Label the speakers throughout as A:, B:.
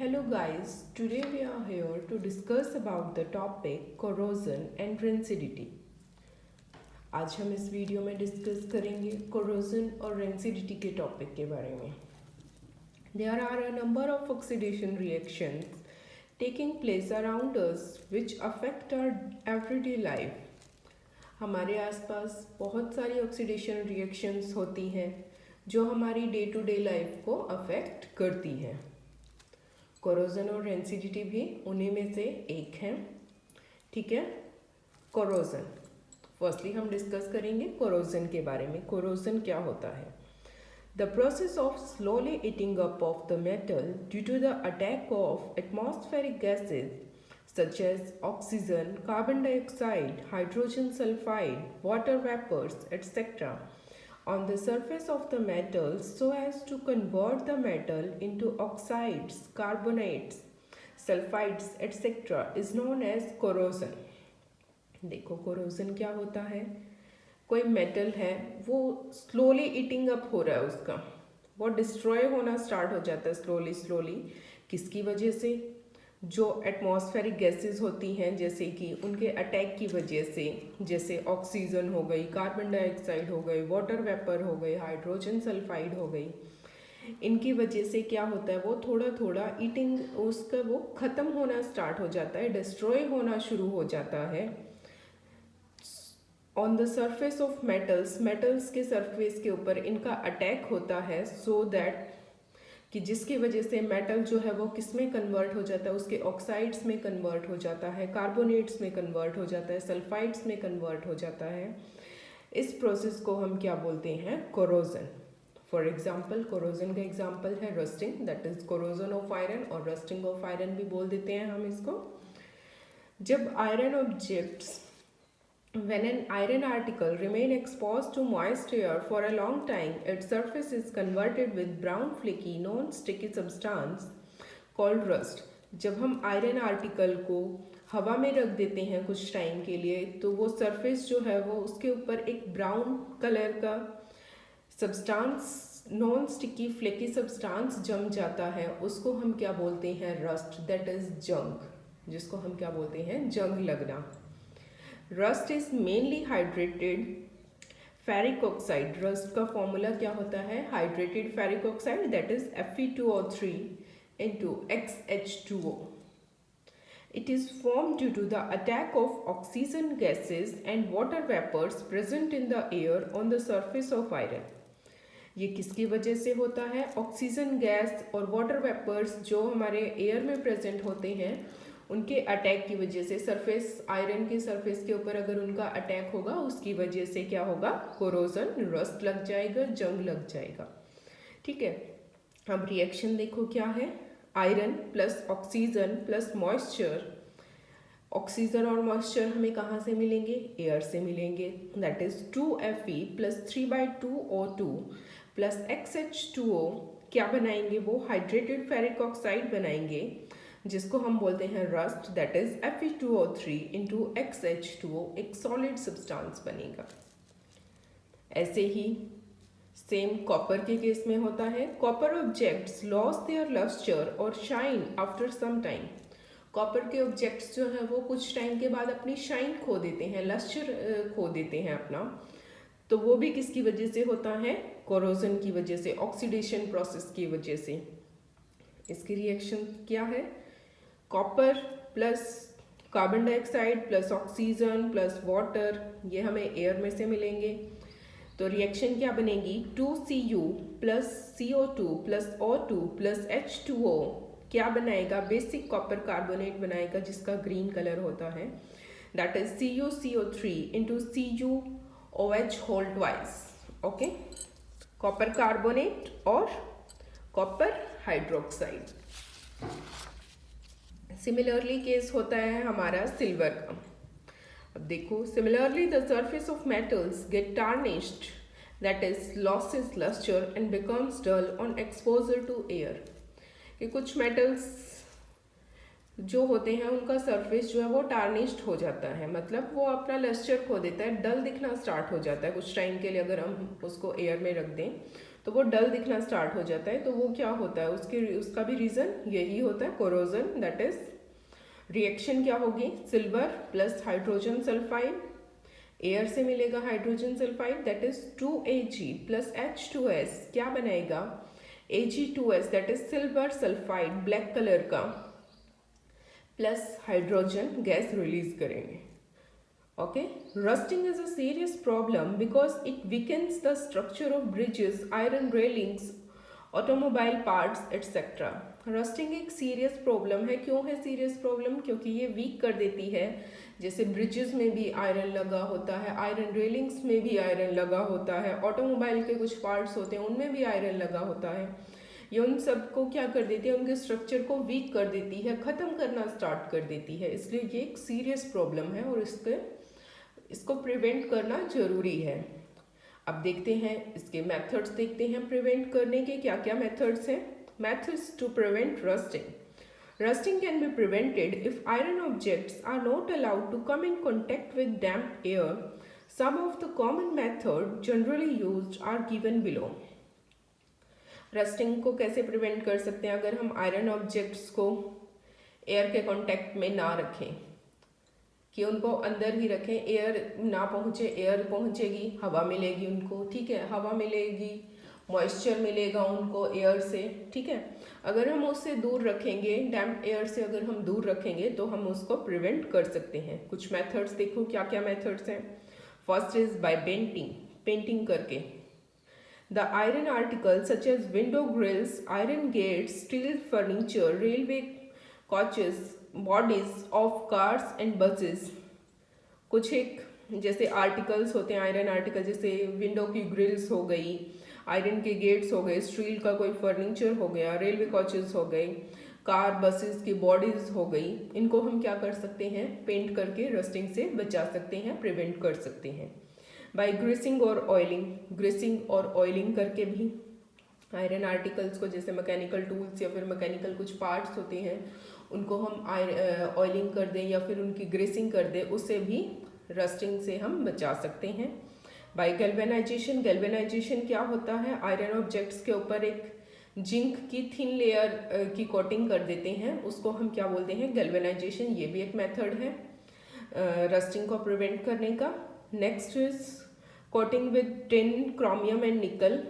A: Hello guys, today we are here to discuss about the topic corrosion and rancidity. आज हम इस video में discuss करेंगे corrosion और rancidity के टॉपिक के बारे में. There are a number of oxidation reactions taking place around us which affect our everyday life. हमारे आसपास बहुत सारी ऑक्सीडेशन रिएक्शंस होती हैं जो हमारी डे टू डे लाइफ को अफेक्ट करती हैं. कोरोजन और रेंसिडिटी भी उन्हीं में से एक है. ठीक है. कोरोजन फर्स्टली हम डिस्कस करेंगे कोरोजन के बारे में. कोरोजन क्या होता है? The process of slowly eating up of the metal due to the attack of atmospheric gases such as oxygen, carbon dioxide, hydrogen sulfide, water vapors, etc. on the surface of the metal so as to convert the metal into oxides, carbonates, sulfides, etc. is known as corrosion. देखो corrosion क्या होता है? कोई metal है वो slowly eating up हो रहा है, उसका वो डिस्ट्रॉय होना स्टार्ट हो जाता है स्लोली. किसकी वजह से? जो एटमॉस्फेरिक गैसेस होती हैं जैसे कि उनके अटैक की वजह से, जैसे ऑक्सीजन हो गई, कार्बन डाइऑक्साइड हो गई, वाटर वेपर हो गई, हाइड्रोजन सल्फाइड हो गई. इनकी वजह से क्या होता है, वो थोड़ा थोड़ा ईटिंग उसका वो ख़त्म होना स्टार्ट हो जाता है, डिस्ट्रॉय होना शुरू हो जाता है on the surface of metals के सरफेस के ऊपर इनका अटैक होता है. सो दैट कि जिसकी वजह से मेटल जो है वो किस में कन्वर्ट हो जाता है, उसके ऑक्साइड्स में कन्वर्ट हो जाता है, कार्बोनेट्स में कन्वर्ट हो जाता है, सल्फाइड्स में कन्वर्ट हो जाता है. इस प्रोसेस को हम क्या बोलते हैं? कोरोजन. फॉर एग्जांपल कोरोजन का एग्जांपल है rusting, that is corrosion of iron, और रस्टिंग ऑफ आयरन भी बोल देते हैं हम इसको. जब iron objects when an iron article remain exposed to moist air for a long time, its surface is converted with brown flaky non-sticky substance called rust. जब हम आयरन आर्टिकल को हवा में रख देते हैं कुछ टाइम के लिए तो वो सरफेस जो है वो उसके ऊपर एक ब्राउन कलर का substance, non sticky flaky substance जम जाता है. उसको हम क्या बोलते हैं? रस्ट, दैट इज जंग, जिसको हम क्या बोलते हैं? जंग लगना. Rust is mainly hydrated ferric oxide. Rust का फॉर्मूला क्या होता है? Hydrated ferric oxide, that is Fe2O3 into XH2O. It is formed due to the attack of oxygen gases and water vapors present in the air on the surface of iron. ये किसकी वजह से होता है? Oxygen gas और water vapours जो हमारे air में प्रेजेंट होते हैं उनके अटैक की वजह से. सरफेस, आयरन के सरफेस के ऊपर अगर उनका अटैक होगा उसकी वजह से क्या होगा? कोरोजन, रस्ट लग जाएगा, जंग लग जाएगा. ठीक है. अब रिएक्शन देखो क्या है. Iron plus oxygen plus moisture. Oxygen और मॉइस्चर हमें कहाँ से मिलेंगे? एयर से मिलेंगे. That is 2Fe plus 3/2O2 plus XH2O. क्या बनाएंगे वो? हाइड्रेटेड फेरिक ऑक्साइड बनाएंगे जिसको हम बोलते हैं rust, that is Fe2O3 into XH2O. एक सॉलिड सब्सटेंस बनेगा. ऐसे ही सेम कॉपर के केस में होता है. Copper objects lose their lustre और shine after some time. Copper के ऑब्जेक्ट्स जो हैं वो कुछ टाइम के बाद अपनी शाइन खो देते हैं, लस्टर खो देते हैं अपना. तो वो भी किसकी वजह से होता है? कोरोजन की वजह से, ऑक्सीडेशन प्रोसेस की वजह से. इसकी रिएक्शन क्या है? Copper plus carbon dioxide plus oxygen plus water, ये हमें एयर में से मिलेंगे. तो रिएक्शन क्या बनेगी? 2Cu plus CO2 plus O2 plus H2O क्या बनाएगा? बेसिक कॉपर कार्बोनेट बनाएगा जिसका ग्रीन कलर होता है. That is CuCO3 into CuOH whole twice. Okay. Copper carbonate और कॉपर हाइड्रोक्साइड. सिमिलरली केस होता है हमारा सिल्वर का. अब देखो, similarly the surface of metals get tarnished, that is loses lustre and becomes dull on exposure to air. कि कुछ metals जो होते हैं उनका सरफेस जो है वो टार्निश्ड हो जाता है, मतलब वो अपना लस्टर खो देता है, डल दिखना स्टार्ट हो जाता है कुछ टाइम के लिए अगर हम उसको एयर में रख दें तो वो डल दिखना स्टार्ट हो जाता है। तो वो क्या होता है, उसका भी रीज़न यही होता है, कोरोजन। दैट इज रिएक्शन क्या होगी, silver plus hydrogen sulphide, air से मिलेगा hydrogen sulphide, that is 2Ag plus H2S क्या बनाएगा, Ag2S, that is silver sulphide black colour का, प्लस हाइड्रोजन गैस रिलीज करेंगे। Okay, rusting is a serious problem because it weakens the structure of bridges, iron railings, automobile parts etcetera. Rusting एक serious problem है। क्यों है serious problem, क्योंकि ये week कर देती है। जैसे ब्रिजेस में भी आयरन लगा होता है, आयरन रेलिंग्स में भी आयरन लगा होता है, ऑटोमोबाइल के कुछ पार्ट्स होते हैं उनमें भी आयरन लगा होता है। ये उन सबको क्या कर देती है, उनके स्ट्रक्चर को वीक कर देती है, ख़त्म करना स्टार्ट कर देती है। इसलिए ये एक सीरियस प्रॉब्लम है और इसको प्रिवेंट करना जरूरी है। अब देखते हैं इसके मेथड्स, देखते हैं प्रिवेंट करने के क्या क्या मेथड्स हैं। Methods to prevent rusting. Rusting can be prevented if iron objects are not allowed to come in contact with damp air. Some of the common method generally used are given below. Rusting को कैसे prevent कर सकते हैं, अगर हम iron objects को air के contact में ना रखें, कि उनको अंदर ही रखें, एयर ना पहुँचे, एयर पहुँचेगी, हवा मिलेगी उनको, ठीक है, हवा मिलेगी, मॉइस्चर मिलेगा उनको एयर से, ठीक है। अगर हम उससे दूर रखेंगे, डैम्प एयर से अगर हम दूर रखेंगे तो हम उसको प्रिवेंट कर सकते हैं। कुछ मेथड्स देखो क्या क्या मेथड्स हैं। फर्स्ट इज बाय पेंटिंग करके। The iron article such as window grills, iron gates, steel furniture, railway coaches, bodies of cars and buses. कुछ एक जैसे आर्टिकल्स होते हैं, आयरन आर्टिकल, जैसे विंडो की ग्रिल्स हो गई, आयरन के गेट्स हो गए, स्टील का कोई फर्नीचर हो गया, रेलवे कोचेस हो गए, कार बसेस की बॉडीज हो गई। इनको हम क्या कर सकते हैं, पेंट करके रस्टिंग से बचा सकते हैं, प्रिवेंट कर सकते हैं। बाय ग्रीसिंग और ऑयलिंग करके भी आयरन आर्टिकल्स को, जैसे मैकेनिकल टूल्स या फिर मैकेनिकल कुछ पार्ट्स होते हैं, उनको हम ऑयलिंग कर दें या फिर उनकी ग्रेसिंग कर दें, उससे भी रस्टिंग से हम बचा सकते हैं। Bye galvanisation. गैल्वेनाइजेशन क्या होता है, आयरन ऑब्जेक्ट्स के ऊपर एक जिंक की थिन लेयर की कोटिंग कर देते हैं, उसको हम क्या बोलते हैं, गैल्वेनाइजेशन। ये भी एक मेथड है रस्टिंग को प्रिवेंट करने का। Next is coating with tin, chromium and निकल।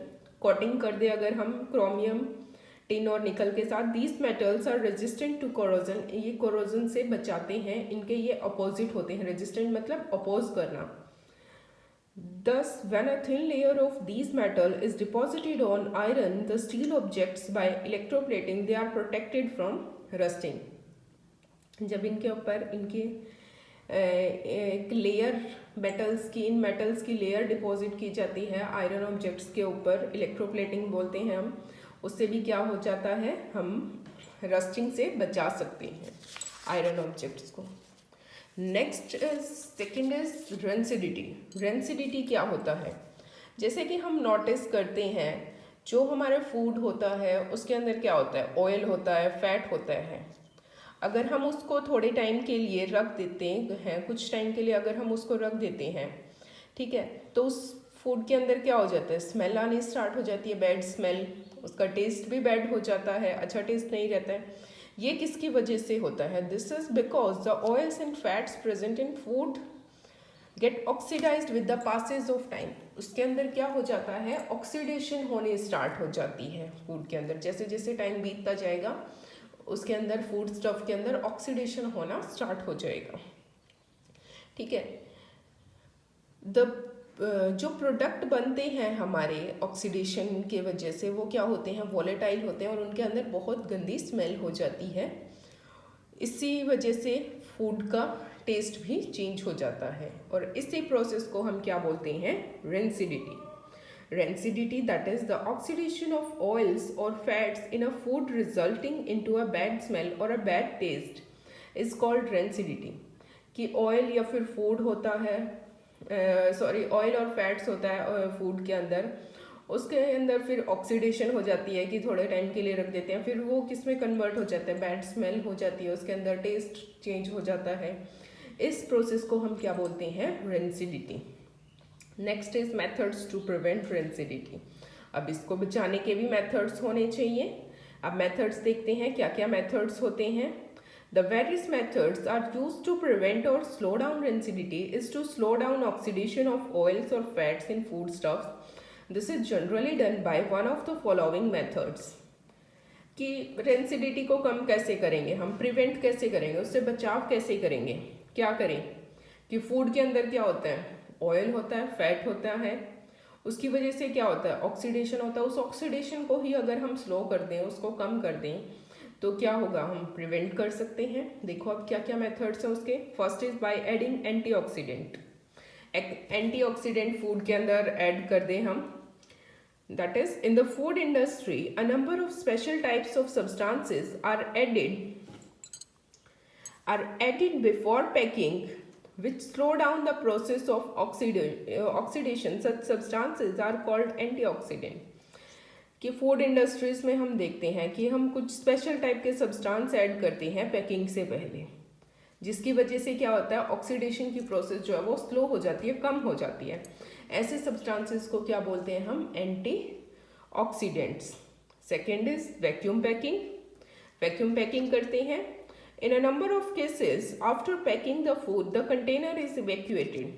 A: कोटिंग कर दे अगर हम क्रोमियम, टिन और निकल के साथ। These metals are resistant to corrosion. ये कोरोजन से बचाते हैं, इनके ये अपोजिट होते हैं। रेजिस्टेंट मतलब अपोज करना। Thus, when a thin layer of these metal is deposited on iron, the steel objects by electroplating, they are protected from rusting. जब इनके ऊपर इनके एक लेयर मेटल्स की, इन मेटल्स की लेयर डिपॉजिट की जाती है आयरन ऑब्जेक्ट्स के ऊपर, इलेक्ट्रोप्लेटिंग बोलते हैं हम, उससे भी क्या हो जाता है, हम रस्टिंग से बचा सकते हैं आयरन ऑब्जेक्ट्स को। Next second is rancidity. Rancidity क्या होता है, जैसे कि हम नोटिस करते हैं जो हमारा फूड होता है उसके अंदर क्या होता है, ऑयल होता है, फैट होता है। अगर हम उसको थोड़े टाइम के लिए रख देते हैं, कुछ टाइम के लिए अगर हम उसको रख देते हैं, ठीक है, तो उस फूड के अंदर क्या हो जाता है, स्मेल आनी स्टार्ट हो जाती है, बैड स्मेल, उसका टेस्ट भी बैड हो जाता है, अच्छा टेस्ट नहीं रहता है। ये किसकी वजह से होता है, this is because the oils and fats present in food get oxidised with the passage of time. उसके अंदर क्या हो जाता है, ऑक्सीडेशन होने स्टार्ट हो जाती है फूड के अंदर। जैसे जैसे टाइम बीतता जाएगा उसके अंदर, फूड स्टफ के अंदर ऑक्सीडेशन होना स्टार्ट हो जाएगा, ठीक है। जो प्रोडक्ट बनते हैं हमारे ऑक्सीडेशन के वजह से, वो क्या होते हैं, वॉलेटाइल होते हैं और उनके अंदर बहुत गंदी स्मेल हो जाती है। इसी वजह से फूड का टेस्ट भी चेंज हो जाता है और इसी प्रोसेस को हम क्या बोलते हैं, rancidity. Rancidity, that is the oxidation of oils or fats in a food resulting into a bad smell or a bad taste is called rancidity। कि ऑयल या फिर फूड होता है, ऑयल और फैट्स होता है फूड के अंदर, उसके अंदर फिर ऑक्सीडेशन हो जाती है कि थोड़े टाइम के लिए रख देते हैं, फिर वो किस में कन्वर्ट हो जाता है, बैड स्मेल हो जाती है, उसके अंदर टेस्ट चेंज हो जाता है। इस प्रोसेस को हम क्या बोलते हैं, rancidity. Next is methods to prevent rancidity. अब इसको बचाने के भी मेथड्स होने चाहिए। अब मेथड्स देखते हैं क्या क्या मेथड्स होते हैं। The various methods are used to prevent or slow down rancidity is to slow down oxidation of oils or fats in foodstuffs. This is generally done by one of the following methods. कि rancidity को कम कैसे करेंगे, हम prevent कैसे करेंगे, उससे बचाव कैसे करेंगे, क्या करें कि फूड के अंदर क्या होता है, ऑयल होता है, फैट होता है, उसकी वजह से क्या होता है, ऑक्सीडेशन होता है। उस ऑक्सीडेशन को ही अगर हम स्लो कर दें, उसको कम कर दें, तो क्या होगा, हम प्रिवेंट कर सकते हैं। देखो अब क्या क्या मेथड्स हैं उसके। First is by adding antioxidant. Antioxidant food के अंदर ऐड कर दें हम। That is, in the food industry, a number of special types of substances are added before packing, which slow down the process of oxidation. Such substances are called antioxidant. कि food industries में हम देखते हैं कि हम कुछ special type के substance add करते हैं पैकिंग से पहले, जिसकी वजह से क्या होता है, ऑक्सीडेशन की प्रोसेस जो है वो स्लो हो जाती है, कम हो जाती है। ऐसे सब्सटेंसेस को क्या बोलते हैं हम, antioxidants. Second is vacuum packing. Vacuum packing करते हैं। In a number of cases after packing the food the container is evacuated.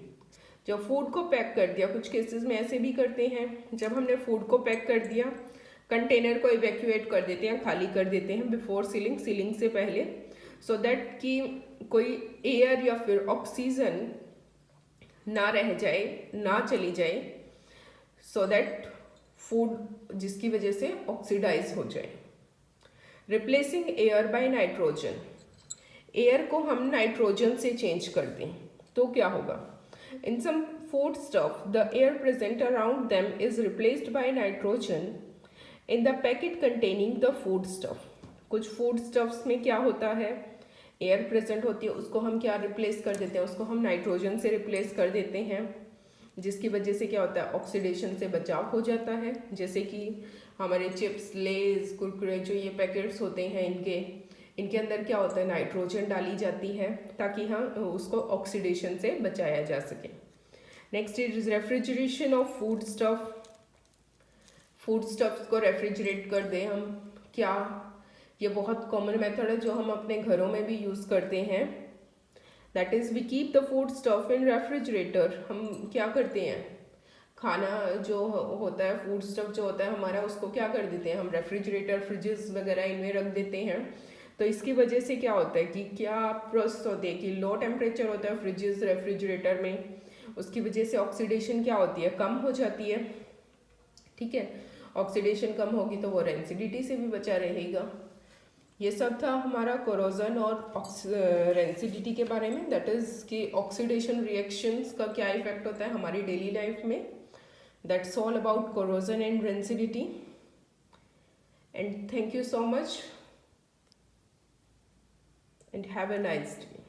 A: जब फूड को पैक कर दिया, कुछ केसेस में ऐसे भी करते हैं, जब हमने फूड को पैक कर दिया, कंटेनर को इवैक्यूएट कर देते हैं, खाली कर देते हैं बिफोर सीलिंग, सीलिंग से पहले, सो दैट कि कोई एयर या फिर ऑक्सीजन ना रह जाए, ना चली जाए, सो दैट फूड जिसकी वजह से ऑक्सीडाइज हो जाए। Replacing air by nitrogen. Air को हम नाइट्रोजन से चेंज कर दें तो क्या होगा, in some food stuff the air present around them is replaced by nitrogen in the packet containing the food stuff. कुछ फूड स्टफ्स में क्या होता है, एयर प्रेजेंट होती है, उसको हम क्या रिप्लेस कर देते हैं, उसको हम नाइट्रोजन से रिप्लेस कर देते हैं, जिसकी वजह से क्या होता है, ऑक्सीडेशन से बचाव हो जाता है। जैसे कि हमारे चिप्स, लेज, कुरकुरे जो ये पैकेट्स होते हैं, इनके अंदर क्या होता है, नाइट्रोजन डाली जाती है ताकि हाँ उसको ऑक्सीडेशन से बचाया जा सके। Next is refrigeration of food stuff. Food stuffs को रेफ्रिजरेट कर दें हम, क्या, ये बहुत कॉमन मेथड है जो हम अपने घरों में भी यूज़ करते हैं। That is we keep the food stuff in refrigerator. हम क्या करते हैं, खाना जो होता है, फूड स्टफ जो होता है हमारा, उसको क्या कर देते हैं हम, रेफ्रिजरेटर, फ्रिजेस वगैरह इनमें रख देते हैं। तो इसकी वजह से क्या होता है कि क्या प्रोसेस होती है कि लो टेम्परेचर होता है फ्रिजेस, रेफ्रिजरेटर में, उसकी वजह से ऑक्सीडेशन क्या होती है, कम हो जाती है। ठीक है, ऑक्सीडेशन कम होगी तो वो रेंसिडिटी से भी बचा रहेगा। ये सब था हमारा कोरोजन और रेंसिडिटी के बारे में। दैट इज़ कि ऑक्सीडेशन रिएक्शंस का क्या इफेक्ट होता है हमारी डेली लाइफ में। That's all about corrosion and rancidity, and thank you so much and have a nice day.